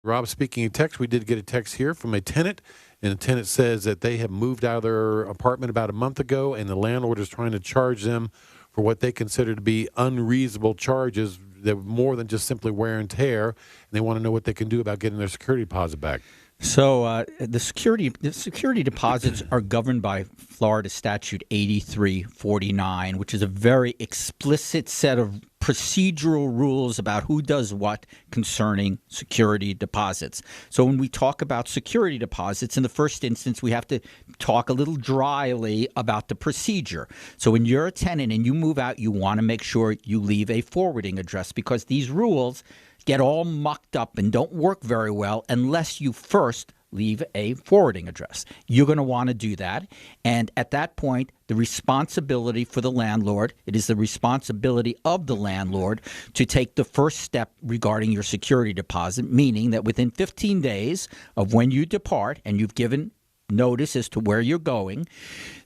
Rob, speaking of text, we did get a text here from a tenant, and the tenant says that they have moved out of their apartment about a month ago, and the landlord is trying to charge them for what they consider to be unreasonable charges that are more than just simply wear and tear, and they want to know what they can do about getting their security deposit back. So the security deposits are governed by Florida Statute 8349, which is a very explicit set of procedural rules about who does what concerning security deposits. So when we talk about security deposits, in the first instance, we have to talk a little dryly about the procedure. So when you're a tenant and you move out, you want to make sure you leave a forwarding address, because these rules get all mucked up and don't work very well unless you first leave a forwarding address. You're going to want to do that. And at that point, the responsibility for the landlord, it is the responsibility of the landlord to take the first step regarding your security deposit, meaning that within 15 days of when you depart and you've given notice as to where you're going,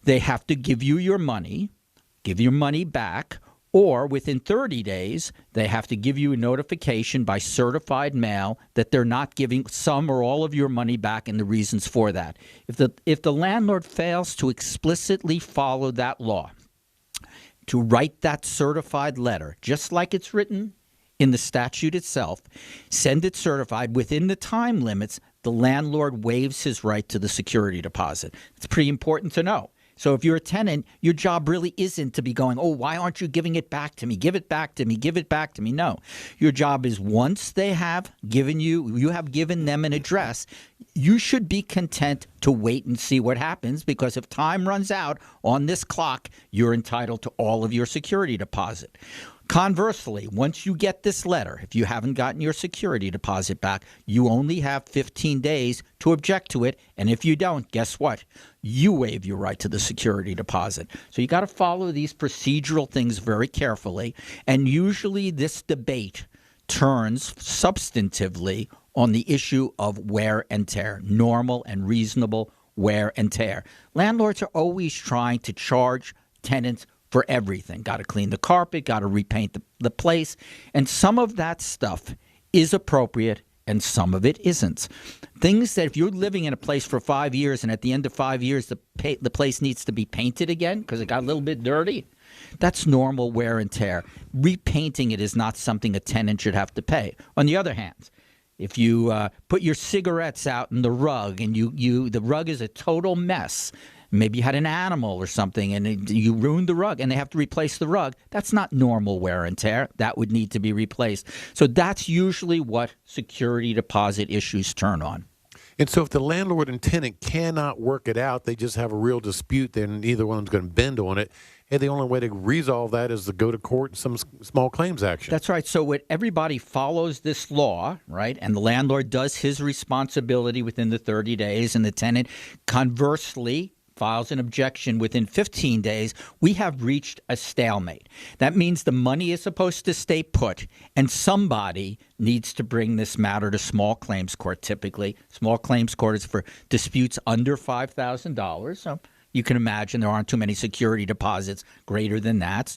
they have to give you your money, give your money back, or within 30 days, they have to give you a notification by certified mail that they're not giving some or all of your money back, and the reasons for that. If the landlord fails to explicitly follow that law, to write that certified letter, just like it's written in the statute itself, send it certified within the time limits, the landlord waives his right to the security deposit. It's pretty important to know. So if you're a tenant, your job really isn't to be going, oh, why aren't you giving it back to me? Give it back to me. Give it back to me. No. Your job is once they have given you have given them an address, you should be content to wait and see what happens, because if time runs out on this clock, you're entitled to all of your security deposit. Conversely, once you get this letter, if you haven't gotten your security deposit back, you only have 15 days to object to it. And if you don't, guess what? You waive your right to the security deposit. So you got to follow these procedural things very carefully. And usually this debate turns substantively on the issue of wear and tear, normal and reasonable wear and tear. Landlords are always trying to charge tenants for everything. Got to clean the carpet, got to repaint the place. And some of that stuff is appropriate and some of it isn't. Things that if you're living in a place for 5 years and at the end of 5 years the place needs to be painted again because it got a little bit dirty, that's normal wear and tear. Repainting it is not something a tenant should have to pay. On the other hand, if you put your cigarettes out in the rug and the rug is a total mess, maybe you had an animal or something and you ruined the rug and they have to replace the rug, that's not normal wear and tear. That would need to be replaced. So that's usually what security deposit issues turn on. And so if the landlord and tenant cannot work it out, they just have a real dispute, then neither one's going to bend on it. And the only way to resolve that is to go to court and some small claims action. That's right. So when everybody follows this law, right, and the landlord does his responsibility within the 30 days and the tenant conversely files an objection within 15 days, we have reached a stalemate. That means the money is supposed to stay put, and somebody needs to bring this matter to small claims court typically. Small claims court is for disputes under $5,000. So you can imagine there aren't too many security deposits greater than that.